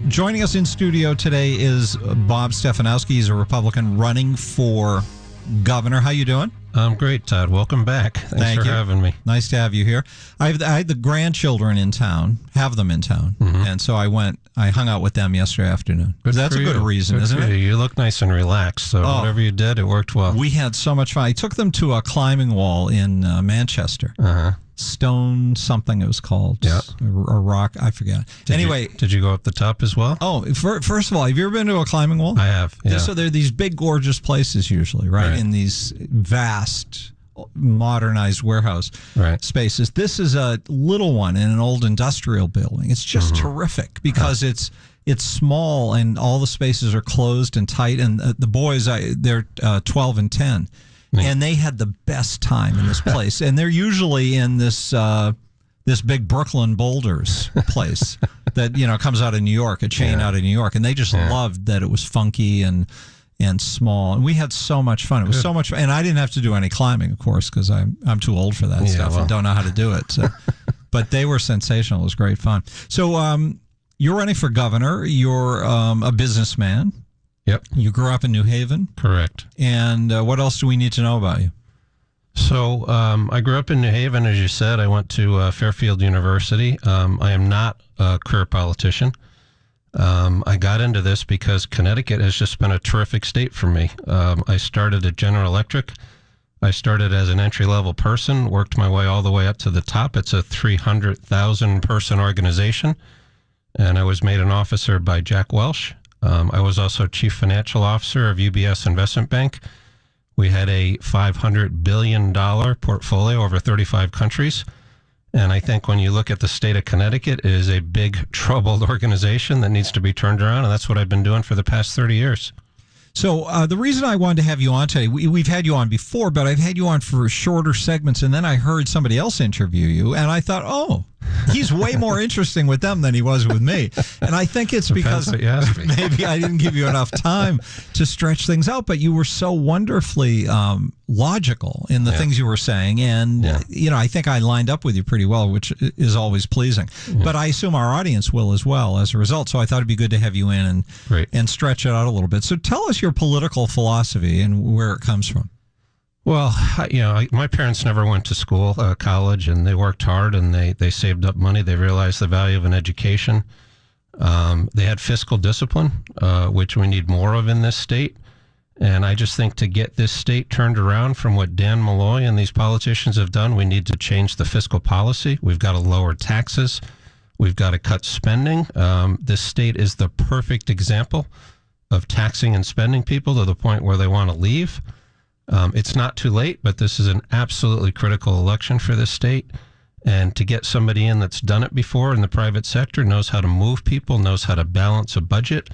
Joining us in studio today is Bob Stefanowski. He's a Republican running for governor. How you doing? I'm great, Todd. Welcome back. Thanks for having me. Nice to have you here. I had the grandchildren in town, and so I hung out with them yesterday afternoon. That's a good reason, isn't it? You look nice and relaxed, so whatever you did, it worked well. We had so much fun. I took them to a climbing wall in Manchester. Stone something it was called. Yeah. A rock, I forget. Did you go up the top as well? Oh, first of all, have you ever been to a climbing wall? I have, yeah. So there are these big, gorgeous places usually, right? In these vast, modernized warehouse spaces. This is a little one in an old industrial building. It's just terrific because it's small and all the spaces are closed and tight. And the boys, they're 12 and 10. And they had the best time in this place. And they're usually in this big Brooklyn Boulders place that, comes out of New York, a chain out of New York. And they just loved that it was funky and small. And we had so much fun. It was so much fun. And I didn't have to do any climbing, of course, because I'm too old for that stuff and don't know how to do it. So. But they were sensational. It was great fun. So you're running for governor. You're a businessman. Yep. You grew up in New Haven? Correct. And what else do we need to know about you? So I grew up in New Haven, as you said. I went to Fairfield University. I am not a career politician. I got into this because Connecticut has just been a terrific state for me. I started at General Electric. I started as an entry-level person, worked my way all the way up to the top. It's a 300,000-person organization, and I was made an officer by Jack Welch. I was also chief financial officer of UBS Investment Bank. We had a $500 billion portfolio over 35 countries. And I think when you look at the state of Connecticut, it is a big, troubled organization that needs to be turned around. And that's what I've been doing for the past 30 years. So the reason I wanted to have you on today, we've had you on before, but I've had you on for shorter segments. And then I heard somebody else interview you. And I thought, he's way more interesting with them than he was with me. And I think it's because maybe I didn't give you enough time to stretch things out, but you were so wonderfully logical in the things you were saying. And, I think I lined up with you pretty well, which is always pleasing. But I assume our audience will as well as a result. So I thought it'd be good to have you in and stretch it out a little bit. So tell us your political philosophy and where it comes from. Well, my parents never went to school, college, and they worked hard and they saved up money. They realized the value of an education. They had fiscal discipline, which we need more of in this state. And I just think to get this state turned around from what Dan Malloy and these politicians have done, we need to change the fiscal policy. We've got to lower taxes. We've got to cut spending. This state is the perfect example of taxing and spending people to the point where they want to leave. It's not too late, but this is an absolutely critical election for this state. And to get somebody in that's done it before in the private sector, knows how to move people, knows how to balance a budget,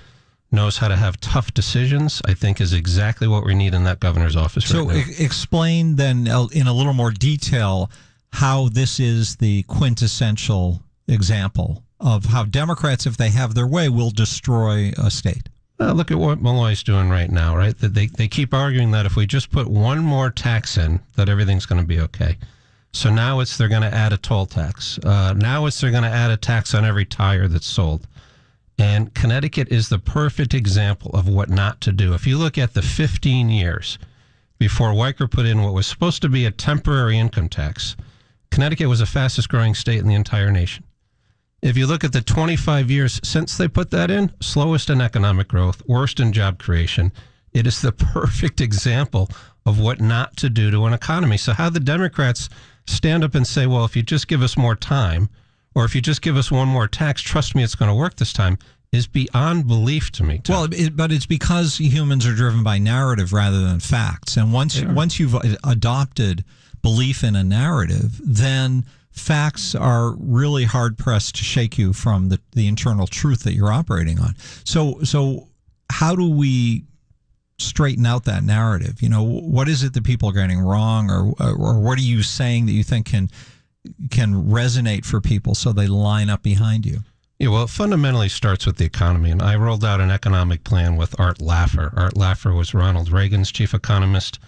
knows how to have tough decisions, I think is exactly what we need in that governor's office right now. So explain then in a little more detail how this is the quintessential example of how Democrats, if they have their way, will destroy a state. Look at what Malloy's doing right now, right? They keep arguing that if we just put one more tax in, that everything's going to be okay. So now they're going to add a toll tax. Now they're going to add a tax on every tire that's sold. And Connecticut is the perfect example of what not to do. If you look at the 15 years before Weicker put in what was supposed to be a temporary income tax, Connecticut was the fastest growing state in the entire nation. If you look at the 25 years since they put that in, slowest in economic growth, worst in job creation, it is the perfect example of what not to do to an economy. So how the Democrats stand up and say, well, if you just give us more time, or if you just give us one more tax, trust me, it's going to work this time, is beyond belief to me, Tom. Well, but it's because humans are driven by narrative rather than facts. And once you've adopted belief in a narrative, then facts are really hard-pressed to shake you from the internal truth that you're operating on. So how do we straighten out that narrative? What is it that people are getting wrong, or what are you saying that you think can resonate for people so they line up behind you? Yeah, well, it fundamentally starts with the economy. And I rolled out an economic plan with Art Laffer. Art Laffer was Ronald Reagan's chief economist,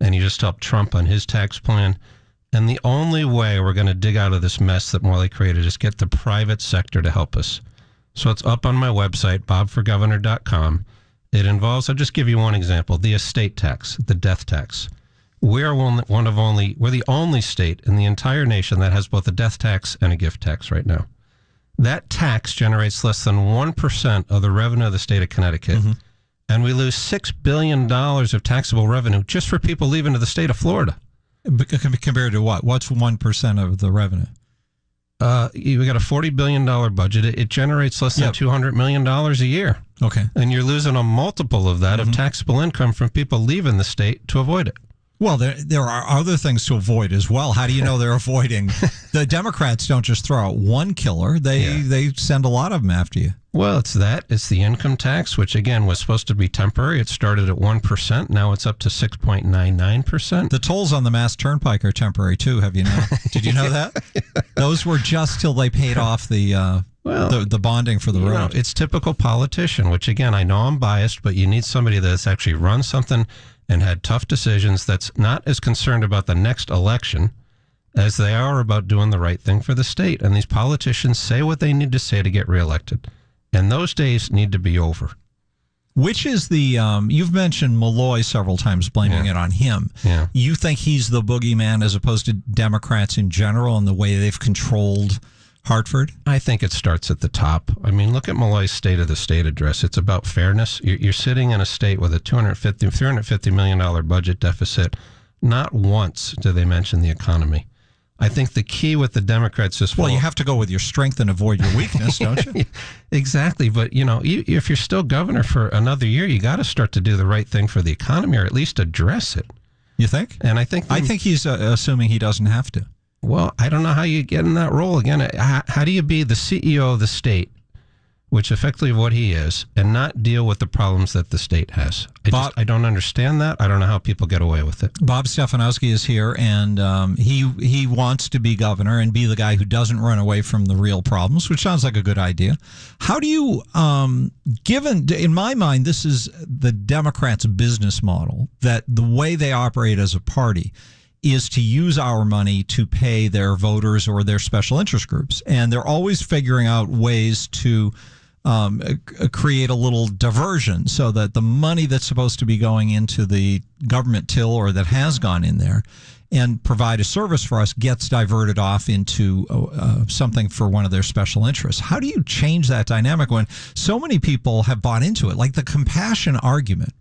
and he just helped Trump on his tax plan. And the only way we're going to dig out of this mess that Morley created is get the private sector to help us. So it's up on my website, bobforgovernor.com. It involves, I'll just give you one example, the estate tax, the death tax. We're the only state in the entire nation that has both a death tax and a gift tax right now. That tax generates less than 1% of the revenue of the state of Connecticut. Mm-hmm. And we lose $6 billion of taxable revenue just for people leaving to the state of Florida. Compared to what? What's 1% of the revenue? We got a $40 billion budget. It generates less than $200 million a year. Okay. And you're losing a multiple of that of taxable income from people leaving the state to avoid it. Well, there are other things to avoid as well. How do you know they're avoiding? The Democrats don't just throw out one killer. They send a lot of them after you. Well, it's that. It's the income tax, which, again, was supposed to be temporary. It started at 1%. Now it's up to 6.99%. The tolls on the Mass Turnpike are temporary, too. Have you know? Did you know that? Those were just till they paid off the bonding for the road. It's typical politician, which, again, I know I'm biased, but you need somebody that's actually run something and had tough decisions, that's not as concerned about the next election as they are about doing the right thing for the state. And these politicians say what they need to say to get reelected. And those days need to be over. Which is the, you've mentioned Malloy several times, blaming it on him. Yeah. You think he's the boogeyman as opposed to Democrats in general and the way they've controlled Hartford? I think it starts at the top. I mean, look at Malloy's State of the State address. It's about fairness. You're sitting in a state with a $350 million budget deficit. Not once do they mention the economy. I think the key with the Democrats is... Well, you have to go with your strength and avoid your weakness, don't you? Exactly. But, if you're still governor for another year, you got to start to do the right thing for the economy, or at least address it. You think? And I think he's assuming he doesn't have to. Well, I don't know how you get in that role again. How do you be the CEO of the state, which effectively what he is, and not deal with the problems that the state has? I don't understand that. I don't know how people get away with it. Bob Stefanowski is here, and he wants to be governor and be the guy who doesn't run away from the real problems, which sounds like a good idea. How do you, in my mind, this is the Democrats' business model, that the way they operate as a party is to use our money to pay their voters or their special interest groups. And they're always figuring out ways to create a little diversion so that the money that's supposed to be going into the government till, or that has gone in there and provide a service for us, gets diverted off into something for one of their special interests. How do you change that dynamic when so many people have bought into it? Like the compassion argument,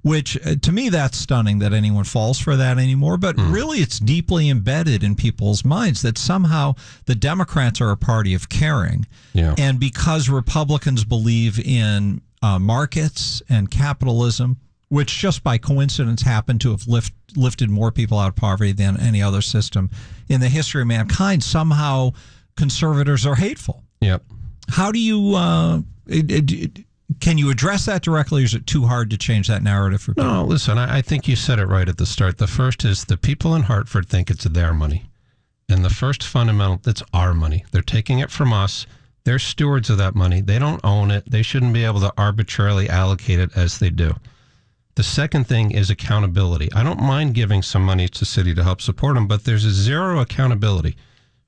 which to me, that's stunning that anyone falls for that anymore. But really, it's deeply embedded in people's minds that somehow the Democrats are a party of caring. Yeah. And because Republicans believe in markets and capitalism, which just by coincidence happen to have lifted more people out of poverty than any other system in the history of mankind, somehow conservatives are hateful. Yep. How do you... can you address that directly, or is it too hard to change that narrative for people? No, listen, I think you said it right at the start. The first is the people in Hartford think it's their money. And the first fundamental, it's our money. They're taking it from us. They're stewards of that money. They don't own it. They shouldn't be able to arbitrarily allocate it as they do. The second thing is accountability. I don't mind giving some money to city to help support them, but there's a zero accountability.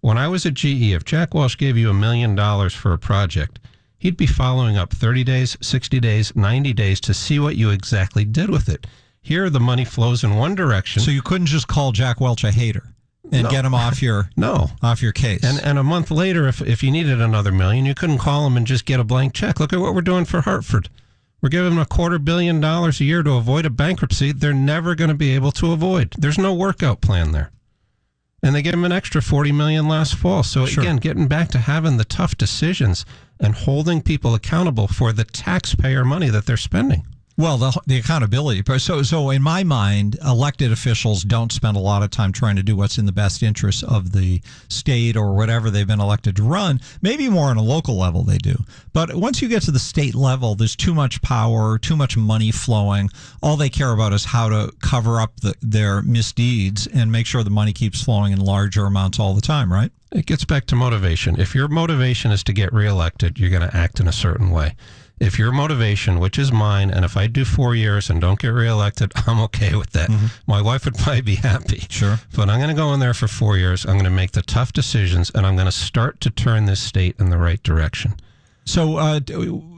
When I was at GE, if Jack Walsh gave you $1 million for a project, he'd be following up 30 days, 60 days, 90 days to see what you exactly did with it. Here, the money flows in one direction. So you couldn't just call Jack Welch a hater and get him off your off your case. And a month later, if you needed another $1 million, you couldn't call him and just get a blank check. Look at what we're doing for Hartford. We're giving them $250 million a year to avoid a bankruptcy they're never going to be able to avoid. There's no workout plan there. And they gave them an extra $40 million last fall. So again, getting back to having the tough decisions and holding people accountable for the taxpayer money that they're spending. Well, the accountability. So in my mind, elected officials don't spend a lot of time trying to do what's in the best interest of the state or whatever they've been elected to run. Maybe more on a local level they do. But once you get to the state level, there's too much power, too much money flowing. All they care about is how to cover up their misdeeds and make sure the money keeps flowing in larger amounts all the time, right? It gets back to motivation. If your motivation is to get reelected, you're going to act in a certain way. If your motivation, which is mine, and if I do 4 years and don't get reelected, I'm okay with that. Mm-hmm. My wife would probably be happy. Sure. But I'm going to go in there for 4 years. I'm going to make the tough decisions, and I'm going to start to turn this state in the right direction. So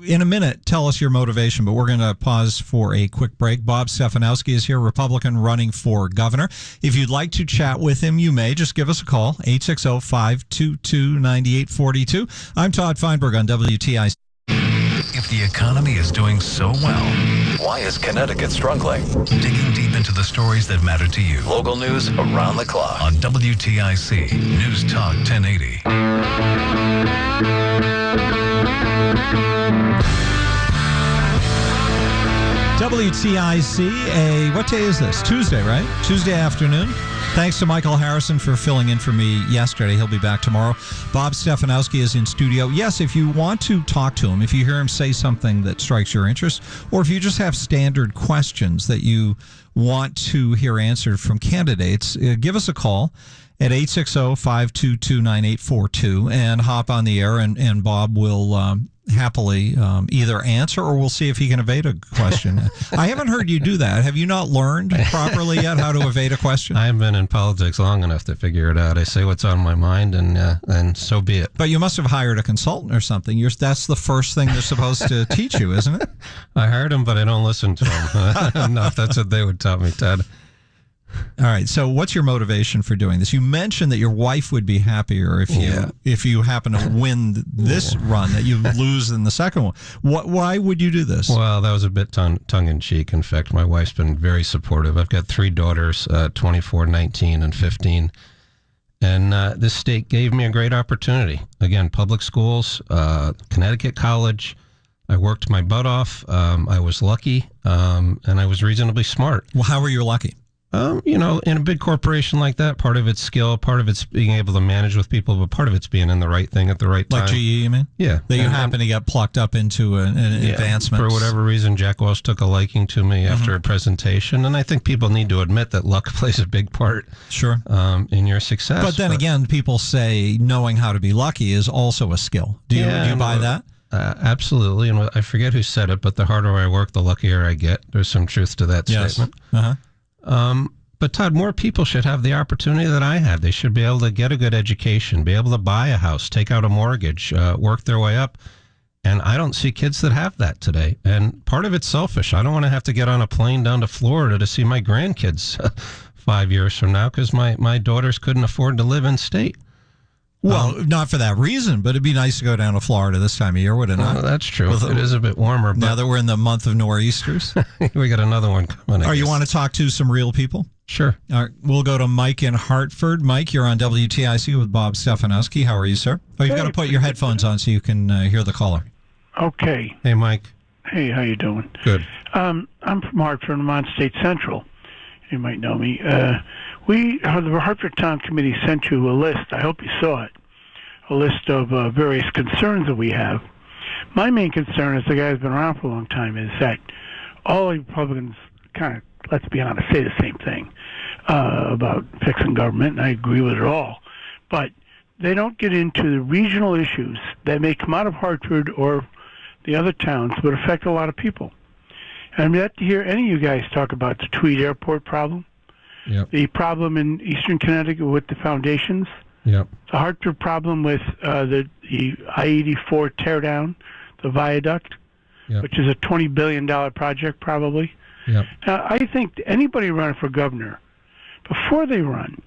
in a minute, tell us your motivation, but we're going to pause for a quick break. Bob Stefanowski is here, Republican running for governor. If you'd like to chat with him, you may. Just give us a call, 860-522-9842. I'm Todd Feinberg on WTIC. If the economy is doing so well, why is Connecticut struggling? Digging deep into the stories that matter to you. Local news around the clock on WTIC News Talk 1080. WTIC, what day is this? Tuesday, right? Tuesday afternoon. Thanks to Michael Harrison for filling in for me yesterday. He'll be back tomorrow. Bob Stefanowski is in studio. Yes, if you want to talk to him, if you hear him say something that strikes your interest, or if you just have standard questions that you want to hear answered from candidates, give us a call at 860-522-9842 and hop on the air, and Bob will happily either answer, or we'll see if he can evade a question. I haven't heard you do that. Have you not learned properly yet how to evade a question? I haven't been in politics long enough to figure it out. I say what's on my mind, and so be it. But you must have hired a consultant or something. That's the first thing they're supposed to teach you, isn't it? I hired him, but I don't listen to him. No, that's what they would tell me, Ted. All right. So what's your motivation for doing this? You mentioned that your wife would be happier if you happen to win this run, that you lose in the second one. Why would you do this? Well, that was a bit tongue-in-cheek. In fact, my wife's been very supportive. I've got 3 daughters, 24, 19, and 15. And this state gave me a great opportunity. Again, public schools, Connecticut college. I worked my butt off. I was lucky, and I was reasonably smart. Well, how were you lucky? In a big corporation like that, part of it's skill, part of it's being able to manage with people, but part of it's being in the right thing at the right time. Like GE, you mean? Yeah. That you happen to get plucked up into an advancement. For whatever reason, Jack Welch took a liking to me after a presentation, and I think people need to admit that luck plays a big part in your success. But then again, people say knowing how to be lucky is also a skill. Do you buy that? Absolutely. And I forget who said it, but the harder I work, the luckier I get. There's some truth to that statement. But Todd, more people should have the opportunity that I had. They should be able to get a good education, be able to buy a house, take out a mortgage, work their way up. And I don't see kids that have that today. And part of it's selfish. I don't want to have to get on a plane down to Florida to see my grandkids 5 years from now because my daughters couldn't afford to live in state. Well, not for that reason, but it'd be nice to go down to Florida this time of year, would it not? Well, that's true. It is a bit warmer. Now that we're in the month of nor'easters. We got another one coming. You want to talk to some real people? Sure. All right, we'll go to Mike in Hartford. Mike, you're on WTIC with Bob Stefanowski. How are you, sir? Oh, you've got to put your headphones on so you can hear the caller. Okay. Hey, Mike. Hey, how you doing? Good. I'm from Hartford. I'm on State Central. You might know me. The Hartford Town Committee sent you a list. I hope you saw it. A list of various concerns that we have. My main concern, as the guy who's been around for a long time, is that all Republicans kind of, let's be honest, say the same thing about fixing government, and I agree with it all. But they don't get into the regional issues that may come out of Hartford or the other towns but affect a lot of people. And I'm yet to hear any of you guys talk about the Tweed Airport problem, the problem in eastern Connecticut with the foundations, the Hartford problem with the I-84 teardown, the viaduct, which is a $20 billion project probably. Now, I think anybody running for governor, before they run,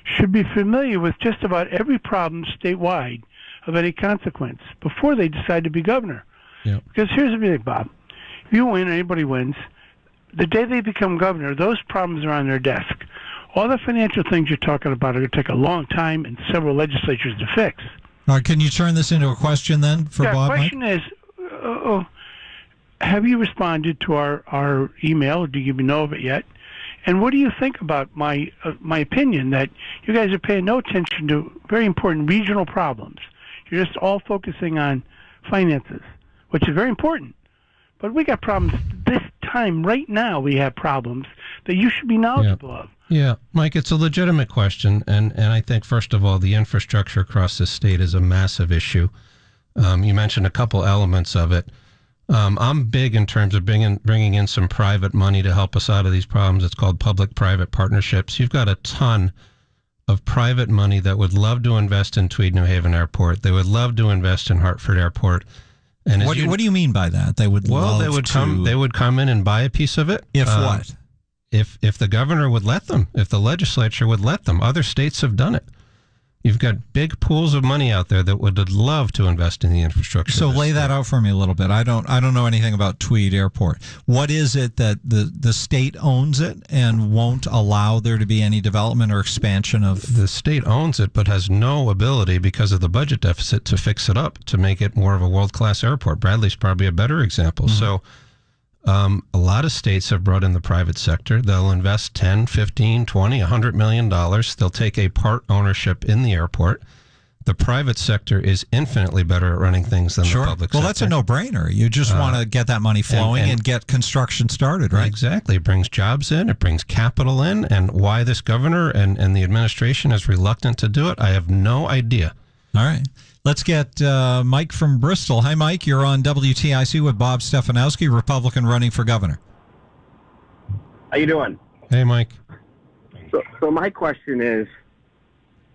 should be familiar with just about every problem statewide of any consequence before they decide to be governor. Because here's the thing, Bob. If you win, anybody wins, the day they become governor, those problems are on their desk. All the financial things you're talking about are going to take a long time and several legislatures to fix. All right, can you turn this into a question then for Bob? The question is, have you responded to our email? Or do you know of it yet? And what do you think about my opinion that you guys are paying no attention to very important regional problems? You're just all focusing on finances, which is very important. But we got problems this time, right now, we have problems that you should be knowledgeable of. Yeah, Mike, it's a legitimate question. And I think, first of all, the infrastructure across this state is a massive issue. You mentioned a couple elements of it. I'm big in terms of bringing in some private money to help us out of these problems. It's called public-private partnerships. You've got a ton of private money that would love to invest in Tweed New Haven Airport. They would love to invest in Hartford Airport. And what do you mean by that? They would They would come in and buy a piece of it. If what? If the governor would let them, if the legislature would let them. Other states have done it. You've got big pools of money out there that would love to invest in the infrastructure. So lay that out for me a little bit. I don't know anything about Tweed Airport. What is it that the state owns it and won't allow there to be any development or expansion of? The state owns it, but has no ability because of the budget deficit to fix it up, to make it more of a world-class airport. Bradley's probably a better example. Mm-hmm. So a lot of states have brought in the private sector. They'll invest 10, 15, 20, $100 million. They'll take a part ownership in the airport. The private sector is infinitely better at running things than the public sector. Well, that's a no-brainer. You just want to get that money flowing and get construction started, right? Exactly. It brings jobs in. It brings capital in. And why this governor and the administration is reluctant to do it, I have no idea. All right. Let's get Mike from Bristol. Hi, Mike. You're on WTIC with Bob Stefanowski, Republican running for governor. How you doing? Hey, Mike. So my question is,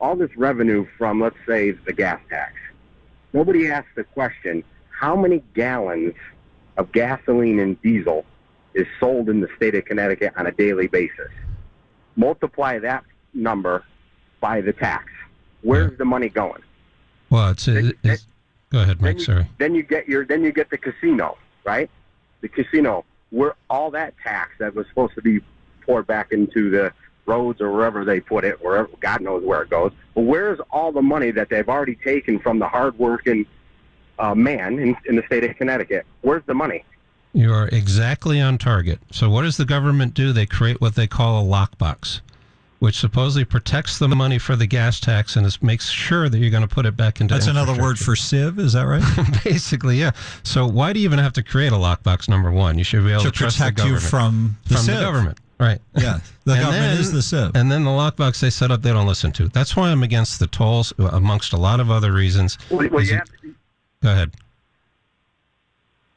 all this revenue from, let's say, the gas tax, nobody asked the question, how many gallons of gasoline and diesel is sold in the state of Connecticut on a daily basis? Multiply that number by the tax. Where's the money going? Well, go ahead, Mike. Sorry. Then you get the casino, right? The casino, where all that tax that was supposed to be poured back into the roads or wherever they put it, wherever, God knows where it goes. But where's all the money that they've already taken from the hardworking man in the state of Connecticut? Where's the money? You are exactly on target. So what does the government do? They create what they call a lockbox, which supposedly protects the money for the gas tax and makes sure that you're going to put it back into. That's another word for sieve, is that right? Basically, yeah. So why do you even have to create a lockbox? Number one, you should be able to trust the government. Protect you from the government, right? Yeah, the government is the sieve. And then the lockbox they set up, they don't listen to. That's why I'm against the tolls, amongst a lot of other reasons. Well, go ahead,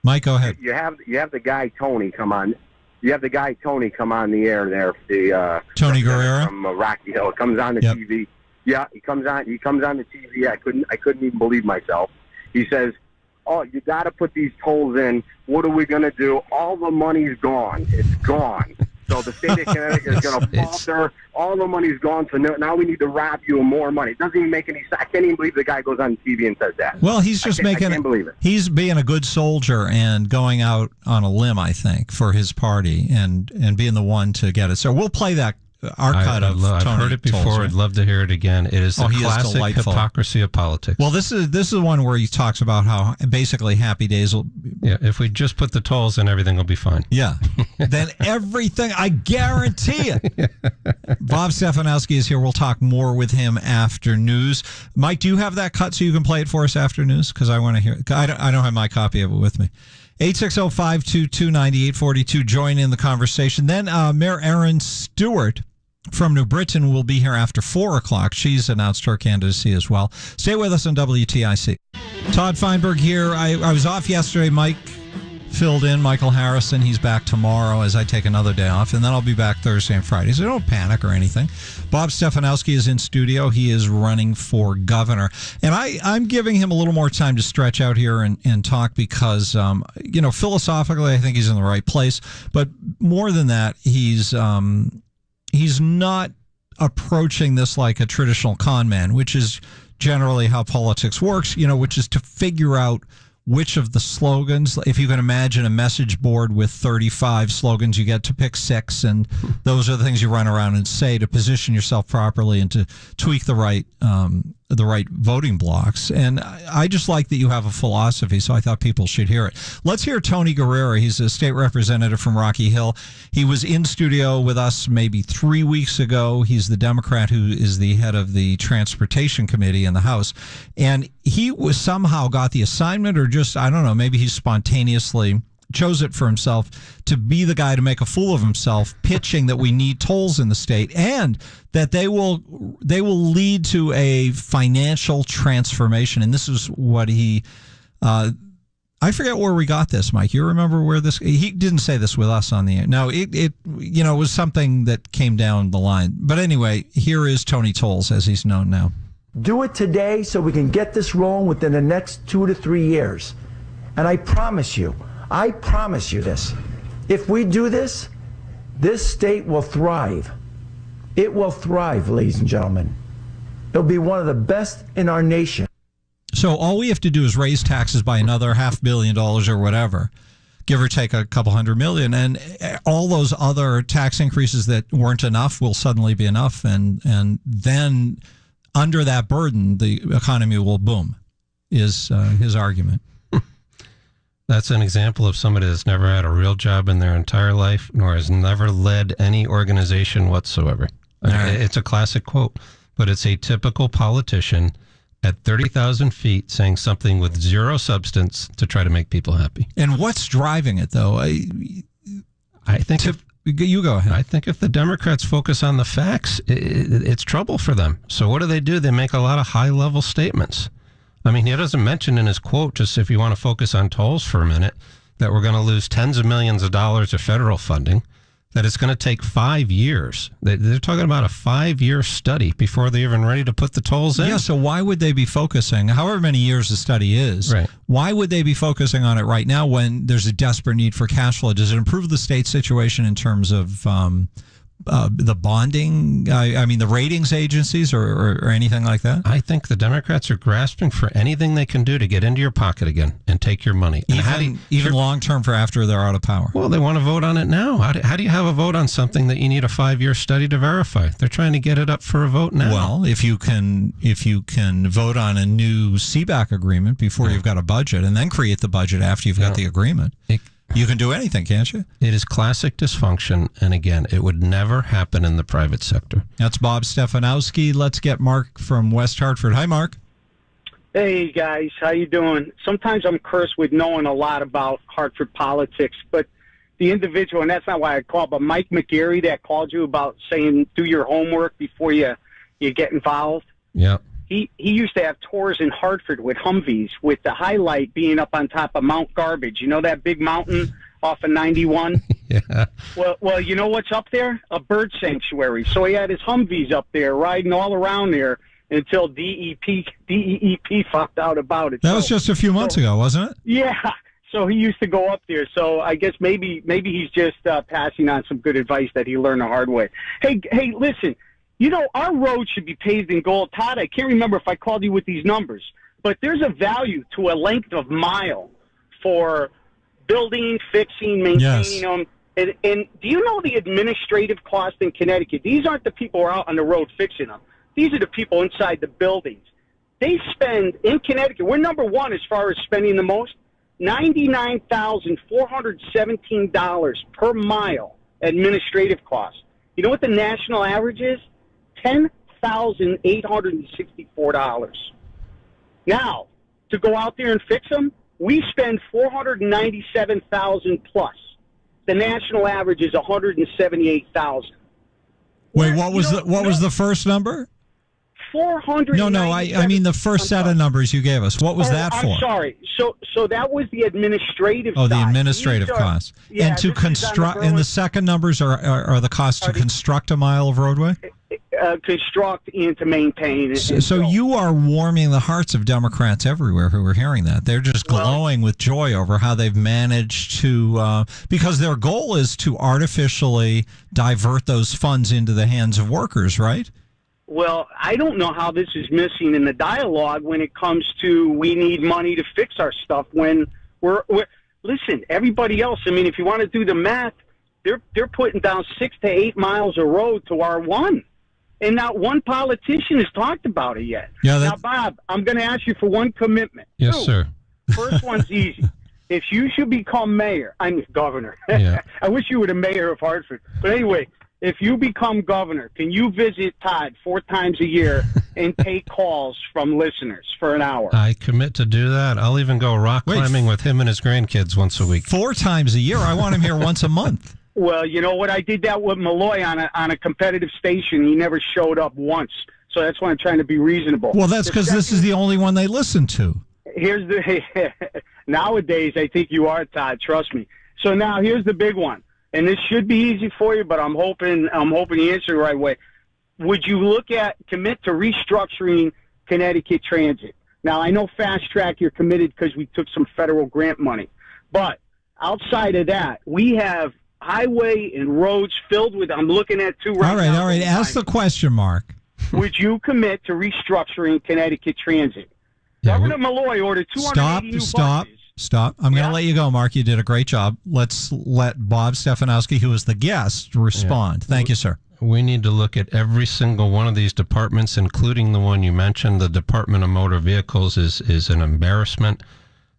Mike. Go ahead. You have the guy Tony come on. You have the guy Tony come on the air there, Tony Guerrero from Rocky Hill. Comes on the TV. Yeah, he comes on the TV. I couldn't even believe myself. He says, "Oh, you got to put these tolls in. What are we going to do? All the money's gone. It's gone. So the state of Connecticut is going to falter. All the money's gone. So now we need to rob you of more money." It doesn't even make any sense. I can't even believe the guy goes on TV and says that. Well, he's just I can't believe it. He's being a good soldier and going out on a limb, I think, for his party and being the one to get it. So we'll play that. I've heard it before. Tolls, right? I'd love to hear it again. It is the classic hypocrisy of politics. Well, this is the one where he talks about how basically happy days will. Yeah, if we just put the tolls in, everything will be fine. Yeah, then everything, I guarantee it. Bob Stefanowski is here. We'll talk more with him after news. Mike, do you have that cut so you can play it for us after news? Because I want to hear it. I don't have my copy of it with me. 860-522-9842. Join in the conversation. Then Mayor Erin Stewart from New Britain will be here after 4 o'clock. She's announced her candidacy as well. Stay with us on WTIC. Todd Feinburg here. I was off yesterday. Mike filled in. Michael Harrison. He's back tomorrow as I take another day off, and then I'll be back Thursday and Friday. So don't panic or anything. Bob Stefanowski is in studio. He is running for governor. And I'm giving him a little more time to stretch out here and talk because, philosophically, I think he's in the right place. But more than that, he's not approaching this like a traditional con man, which is generally how politics works, which is to figure out which of the slogans, if you can imagine a message board with 35 slogans, you get to pick 6, and those are the things you run around and say to position yourself properly and to tweak the right voting blocks. And I just like that you have a philosophy, so I thought people should hear it. Let's hear Tony Guerrero. He's a state representative from Rocky Hill. He was in studio with us maybe 3 weeks ago. He's the Democrat who is the head of the Transportation Committee in the House. And he was somehow got the assignment, or just, I don't know, maybe he spontaneously chose it for himself to be the guy to make a fool of himself, pitching that we need tolls in the state and that they will lead to a financial transformation. And this is what he I forget where we got this, Mike. You remember where this? He didn't say this with us on the air. No, it was something that came down the line. But anyway, here is Tony Tolles, as he's known now. Do it today so we can get this rolling within the next 2 to 3 years. And I promise you this. If we do this, this state will thrive. It will thrive, ladies and gentlemen. It'll be one of the best in our nation. So all we have to do is raise taxes by another $500 million or whatever, give or take a couple $100 million, and all those other tax increases that weren't enough will suddenly be enough, and then under that burden, the economy will boom, is his argument. That's an example of somebody that's never had a real job in their entire life, nor has never led any organization whatsoever. Right. It's a classic quote, but it's a typical politician at 30,000 feet saying something with zero substance to try to make people happy. And what's driving it, though? I think you go ahead. I think if the Democrats focus on the facts, it's trouble for them. So what do? They make a lot of high-level statements. I mean, he doesn't mention in his quote, just if you want to focus on tolls for a minute, that we're going to lose tens of millions of dollars of federal funding, that it's going to take 5 years. They're talking about a 5-year study before they're even ready to put the tolls in. Yeah, so why would they be focusing, however many years the study is, right, why would they be focusing on it right now when there's a desperate need for cash flow? Does it improve the state situation in terms of the bonding, I mean, the ratings agencies or anything like that? I think the Democrats are grasping for anything they can do to get into your pocket again and take your money. Even long-term for after they're out of power. Well, they want to vote on it now. How do you have a vote on something that you need a 5-year study to verify? They're trying to get it up for a vote now. Well, if you can vote on a new CBAC agreement before you've got a budget and then create the budget after you've got the agreement. You can do anything, can't you? It is classic dysfunction, and again, it would never happen in the private sector. That's Bob Stefanowski. Let's get Mark from West Hartford. Hi, Mark. Hey, guys. How you doing? Sometimes I'm cursed with knowing a lot about Hartford politics, but the individual, and that's not why I called, but Mike McGarry that called you about saying do your homework before you get involved. Yeah. He used to have tours in Hartford with Humvees, with the highlight being up on top of Mount Garbage. You know that big mountain off of 91? Yeah. Well, you know what's up there? A bird sanctuary. So he had his Humvees up there riding all around there until DEP found out about it. That was just a few months ago, wasn't it? Yeah. So he used to go up there. So I guess maybe he's just passing on some good advice that he learned the hard way. Hey, listen. You know, our road should be paved in gold. Todd, I can't remember if I called you with these numbers, but there's a value to a length of mile for building, fixing, maintaining them. And do you know the administrative cost in Connecticut? These aren't the people who are out on the road fixing them. These are the people inside the buildings. They spend, in Connecticut, we're number one as far as spending the most, $99,417 per mile administrative costs. You know what the national average is? $10,864. Now, to go out there and fix them, we spend $497,000 plus. The national average is $178,000. Wait, what was the first number? 400. No, I mean the first set of numbers you gave us. What was that for? I'm sorry. So that was the administrative. Oh, the administrative costs. Yeah, and to construct, and the second numbers are the costs to construct a mile of roadway. Construct and to maintain. So you are warming the hearts of Democrats everywhere who are hearing that. They're just glowing with joy over how they've managed to, because their goal is to artificially divert those funds into the hands of workers, right? Well, I don't know how this is missing in the dialogue when it comes to we need money to fix our stuff when we're listen, everybody else, I mean, if you want to do the math, they're putting down 6 to 8 miles of road to R1. And not one politician has talked about it yet. Yeah, now, Bob, I'm going to ask you for one commitment. Yes, sir. First one's easy. If you should become governor. Yeah. I wish you were the mayor of Hartford. But anyway, if you become governor, can you visit Todd 4 times a year and take calls from listeners for an hour? I commit to do that. I'll even go rock climbing with him and his grandkids once a week. 4 times a year? I want him here once a month. Well, you know what? I did that with Malloy on a competitive station. He never showed up once. So that's why I'm trying to be reasonable. Well, that's because this is the only one they listen to. Here's the nowadays, I think you are, Todd. Trust me. So now here's the big one. And this should be easy for you, but I'm hoping you answer the right way. Would you commit to restructuring Connecticut Transit? Now, I know Fast Track, you're committed because we took some federal grant money. But outside of that, we have highway and roads filled with, I'm looking at two right now. All right. Ask the question, Mark. Would you commit to restructuring Connecticut Transit? Yeah, Governor Malloy ordered 280 new buses. Stop. I'm going to let you go, Mark. You did a great job. Let's let Bob Stefanowski, who is the guest, respond. Thank you, sir. We need to look at every single one of these departments, including the one you mentioned. The Department of Motor Vehicles is an embarrassment.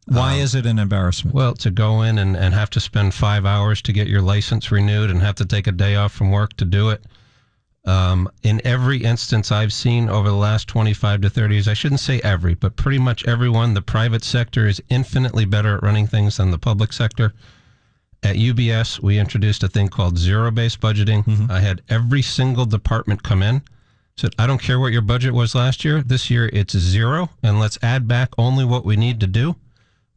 Why is it an embarrassment? Well, to go in and have to spend 5 hours to get your license renewed and have to take a day off from work to do it. In every instance I've seen over the last 25 to 30 years, I shouldn't say every, but pretty much everyone, the private sector is infinitely better at running things than the public sector. At UBS, we introduced a thing called zero-based budgeting. Mm-hmm. I had every single department come in, said, I don't care what your budget was last year. This year it's zero, and let's add back only what we need to do.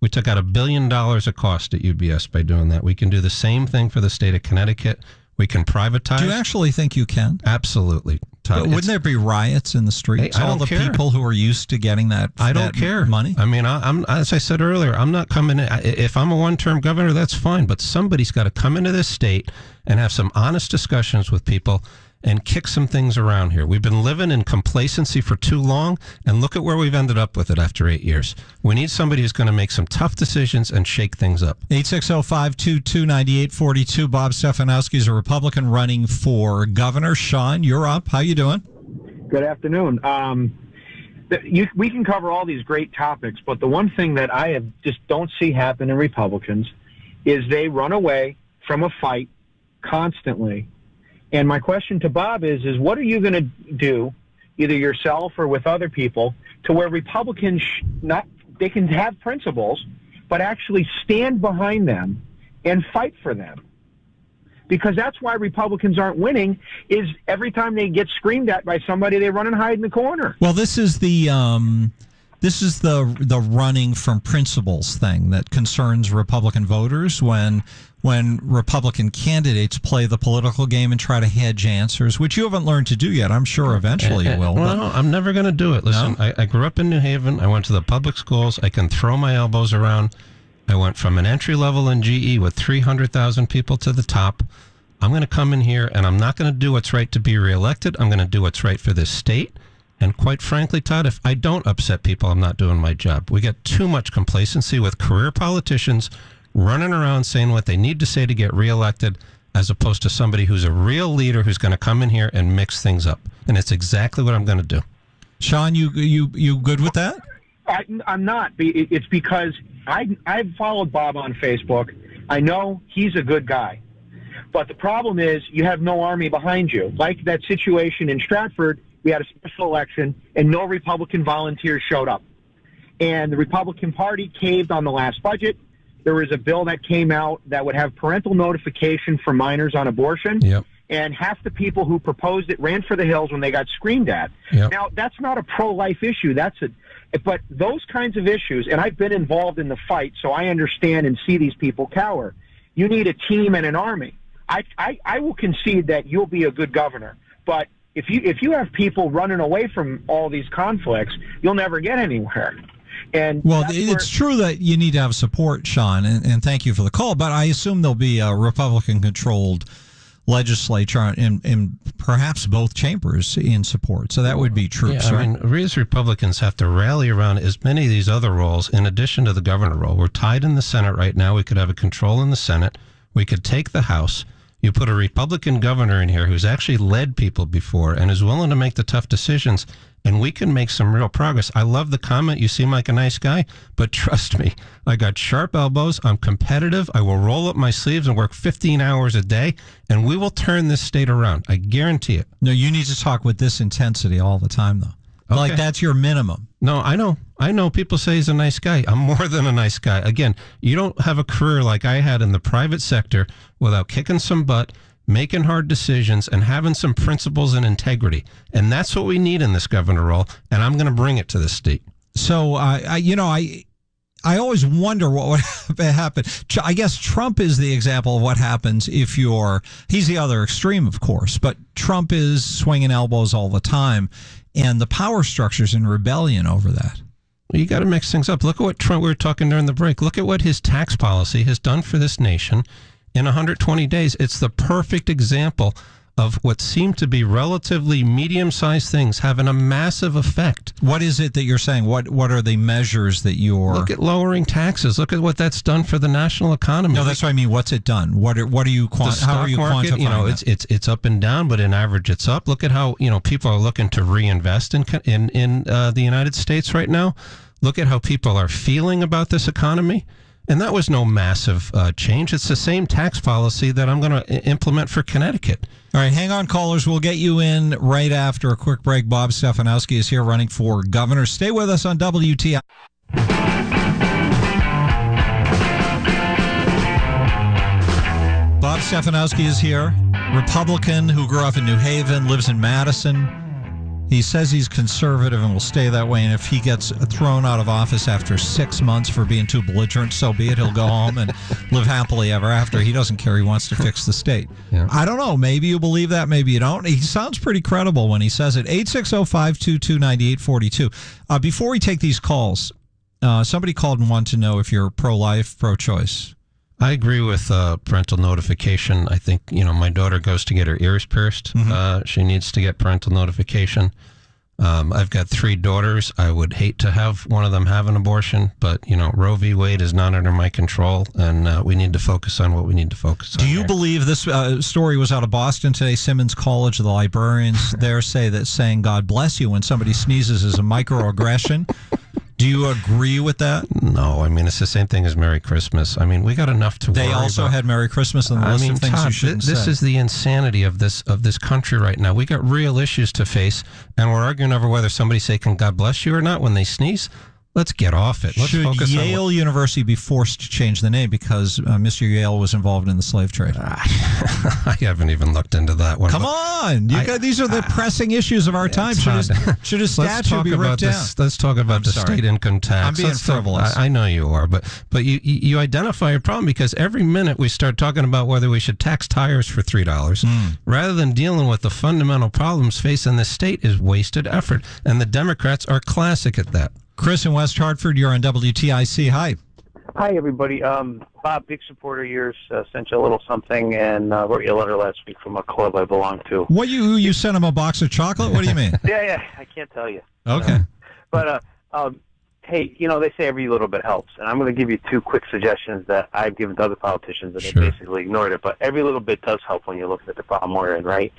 We took out $1 billion of cost at UBS by doing that. We can do the same thing for the state of Connecticut. We can privatize. Do you actually think you can? Absolutely. Todd, wouldn't there be riots in the streets? Hey, I don't care. People who are used to getting that I don't care. Money? I mean, I'm as I said earlier, I'm not coming in. If I'm a one-term governor, that's fine. But somebody's got to come into this state and have some honest discussions with people and kick some things around here. We've been living in complacency for too long, and look at where we've ended up with it after 8 years. We need somebody who's going to make some tough decisions and shake things up. 860-522-9842. Bob Stefanowski is a Republican running for governor. Sean, you're up. How you doing? Good afternoon. We can cover all these great topics, but the one thing that I just don't see happen in Republicans is they run away from a fight constantly. And my question to Bob is what are you going to do, either yourself or with other people, to where Republicans they can have principles, but actually stand behind them and fight for them? Because that's why Republicans aren't winning, is every time they get screamed at by somebody, they run and hide in the corner. Well, this is the running from principles thing that concerns Republican voters when Republican candidates play the political game and try to hedge answers, which you haven't learned to do yet. I'm sure eventually you will. Well, I'm never going to do it. Listen, no? I grew up in New Haven. I went to the public schools. I can throw my elbows around. I went from an entry level in GE with 300,000 people to the top. I'm going to come in here, and I'm not going to do what's right to be reelected. I'm going to do what's right for this state. And quite frankly, Todd, if I don't upset people, I'm not doing my job. We get too much complacency with career politicians running around saying what they need to say to get reelected, as opposed to somebody who's a real leader who's going to come in here and mix things up. And it's exactly what I'm going to do. Sean, you good with that? I'm not. It's because I've followed Bob on Facebook. I know he's a good guy. But the problem is you have no army behind you. Like that situation in Stratford, we had a special election, and no Republican volunteers showed up. And the Republican Party caved on the last budget. There was a bill that came out that would have parental notification for minors on abortion. Yep. And half the people who proposed it ran for the hills when they got screamed at. Yep. Now, that's not a pro-life issue. But those kinds of issues, and I've been involved in the fight, so I understand and see these people cower. You need a team and an army. I will concede that you'll be a good governor, but if you have people running away from all these conflicts, you'll never get anywhere. And well, it's true that you need to have support, Sean, and thank you for the call, but I assume there'll be a Republican-controlled legislature in perhaps both chambers in support. So that would be true. Yeah, I mean, we as Republicans have to rally around as many of these other roles in addition to the governor role. We're tied in the Senate right now. We could have a control in the Senate. We could take the House. You put a Republican governor in here who's actually led people before and is willing to make the tough decisions, and we can make some real progress. I love the comment, you seem like a nice guy, but trust me, I got sharp elbows, I'm competitive, I will roll up my sleeves and work 15 hours a day, and we will turn this state around. I guarantee it. No, you need to talk with this intensity all the time, though. Okay. Like, that's your minimum. No, I know. People say he's a nice guy. I'm more than a nice guy. Again, you don't have a career like I had in the private sector without kicking some butt, making hard decisions, and having some principles and integrity. And that's what we need in this governor role, and I'm going to bring it to this state. So, I always wonder what would happen. I guess Trump is the example of what happens if he's the other extreme, of course, but Trump is swinging elbows all the time, and the power structure's in rebellion over that. Well, you got to mix things up. Look at what Trump, we were talking during the break. Look at what his tax policy has done for this nation in 120 days. It's the perfect example of what seem to be relatively medium-sized things having a massive effect. What is it that you're saying? What are the measures that you're... Look at lowering taxes. Look at what that's done for the national economy. No, that's what I mean. What's it done? What are you how are you market, quantifying that? It's up and down, but in average it's up. Look at how people are looking to reinvest in the United States right now. Look at how people are feeling about this economy. And that was no massive change. It's the same tax policy that I'm going to implement for Connecticut. All right, hang on, callers. We'll get you in right after a quick break. Bob Stefanowski is here running for governor. Stay with us on WTI. Bob Stefanowski is here, Republican who grew up in New Haven, lives in Madison. He says he's conservative and will stay that way, and if he gets thrown out of office after 6 months for being too belligerent, so be it. He'll go home and live happily ever after. He doesn't care. He wants to fix the state. Yeah. I don't know. Maybe you believe that. Maybe you don't. He sounds pretty credible when he says it. 860-522-9842. Before we take these calls, somebody called and wanted to know if you're pro-life, pro-choice. I agree with parental notification. I think, my daughter goes to get her ears pierced. Mm-hmm. She needs to get parental notification. I've got 3 daughters. I would hate to have one of them have an abortion, but, Roe v. Wade is not under my control, and we need to focus on what we need to focus on. Do you believe this story was out of Boston today? Simmons College, the librarians there say that saying God bless you when somebody sneezes is a microaggression. Do you agree with that? No, it's the same thing as Merry Christmas. We got enough to worry about. They also had Merry Christmas on the list of things Todd, you shouldn't say. This is the insanity of this country right now. We got real issues to face, and we're arguing over whether somebody say, can God bless you or not when they sneeze. Let's get off it. Let's focus on Yale University be forced to change the name because Mr. Yale was involved in the slave trade? I haven't even looked into that one. Come on. These are the pressing issues of our time. Should a statue be ripped down? Let's talk about the state income tax. I'm being frivolous. I know you are, but you identify a problem because every minute we start talking about whether we should tax tires for $3 rather than dealing with the fundamental problems facing the state is wasted effort. And the Democrats are classic at that. Chris in West Hartford, you're on WTIC. Hi. Hi, everybody. Bob, big supporter of yours, sent you a little something and wrote you a letter last week from a club I belong to. What, you sent him a box of chocolate? What do you mean? Yeah, I can't tell you. Okay. Hey, they say every little bit helps, and I'm going to give you 2 quick suggestions that I've given to other politicians and they basically ignored it, but every little bit does help when you're looking at the problem we're in, right?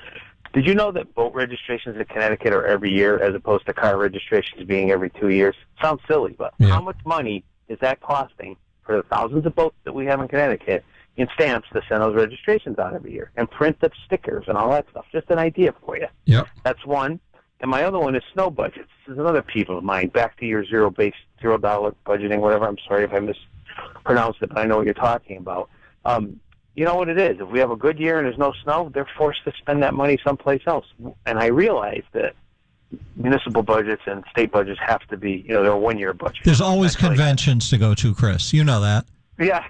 Did you know that boat registrations in Connecticut are every year as opposed to car registrations being every 2 years? Sounds silly, but how much money is that costing for the thousands of boats that we have in Connecticut in stamps to send those registrations out every year and print the stickers and all that stuff? Just an idea for you. Yep. That's one. And my other one is snow budgets. This is another peeve of mine. Back to your $0 budgeting, whatever. I'm sorry if I mispronounced it, but I know what you're talking about. You know what it is. If we have a good year and there's no snow, they're forced to spend that money someplace else. And I realize that municipal budgets and state budgets have to be, they're a one-year budget. There's always conventions to go to, Chris. You know that. Yeah.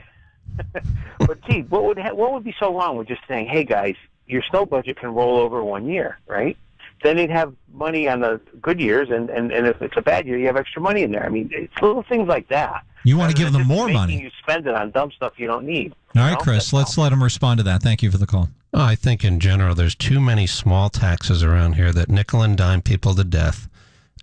But, gee, what would be so wrong with just saying, hey, guys, your snow budget can roll over 1 year, right? Then they'd have money on the good years, and if it's a bad year, you have extra money in there. It's little things like that. You want to give them more money. You spend it on dumb stuff you don't need. All right, Chris, let's let him respond to that. Thank you for the call. I think in general, there's too many small taxes around here that nickel and dime people to death,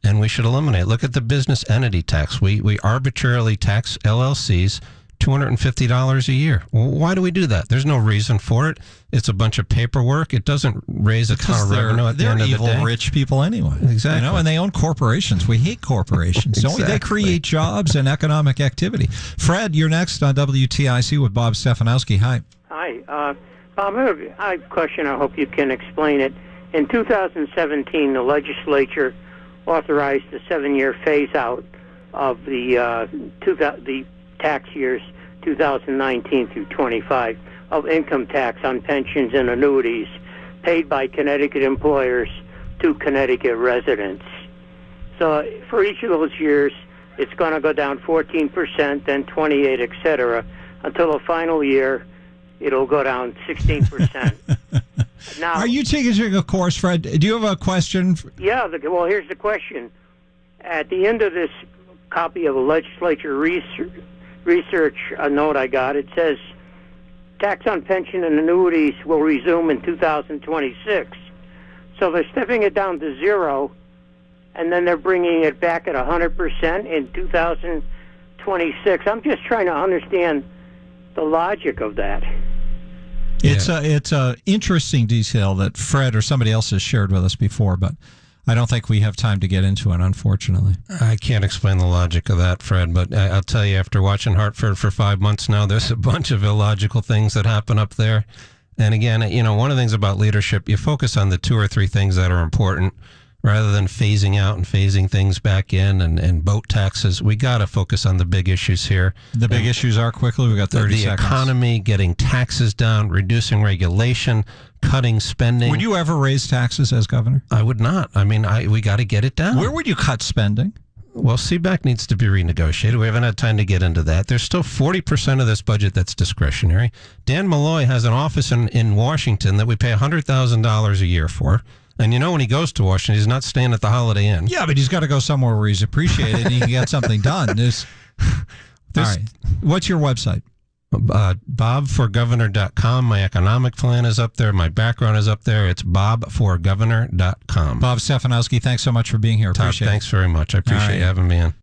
and we should eliminate. Look at the business entity tax. We arbitrarily tax LLCs $250 a year. Well, why do we do that? There's no reason for it. It's a bunch of paperwork. It doesn't raise a ton of revenue at the end of the day. They're evil rich people anyway. Exactly. And they own corporations. We hate corporations. Exactly. Don't we? They create jobs and economic activity. Fred, you're next on WTIC with Bob Stefanowski. Hi. Hi. Bob, I have a question. I hope you can explain it. In 2017, the legislature authorized a 7-year phase-out of the tax years 2019 through 25 of income tax on pensions and annuities paid by Connecticut employers to Connecticut residents. So for each of those years, it's going to go down 14%, then 28%, etc., until the final year, it'll go down 16%. Now, are you taking a course, Fred? Do you have a question? Yeah. Well, here's the question. At the end of this copy of a legislature research note I got. It says tax on pension and annuities will resume in 2026. So they're stepping it down to 0, and then they're bringing it back at 100% in 2026. I'm just trying to understand the logic of that. It's a interesting detail that Fred or somebody else has shared with us before, but I don't think we have time to get into it, unfortunately. I can't explain the logic of that, Fred, but I'll tell you, after watching Hartford for 5 months now, there's a bunch of illogical things that happen up there. And again, one of the things about leadership, you focus on the 2 or 3 things that are important rather than phasing out and phasing things back in and boat taxes. We got to focus on the big issues here. The big issues are, quickly, we've got 30 seconds. The economy, getting taxes down, reducing regulation, cutting spending. Would you ever raise taxes as governor? I would not. I mean, we got to get it down. Where would you cut spending? Well, CBAC needs to be renegotiated. We haven't had time to get into that. There's still 40% of this budget that's discretionary. Dan Malloy has an office in Washington that we pay $100,000 a year for. And when he goes to Washington, he's not staying at the Holiday Inn. Yeah, but he's got to go somewhere where he's appreciated and he can get something done. All right. What's your website? BobForGovernor.com. My economic plan is up there. My background is up there. It's BobForGovernor.com. Bob Stefanowski, thanks so much for being here. Todd, appreciate it. Thanks very much. I appreciate you having me in.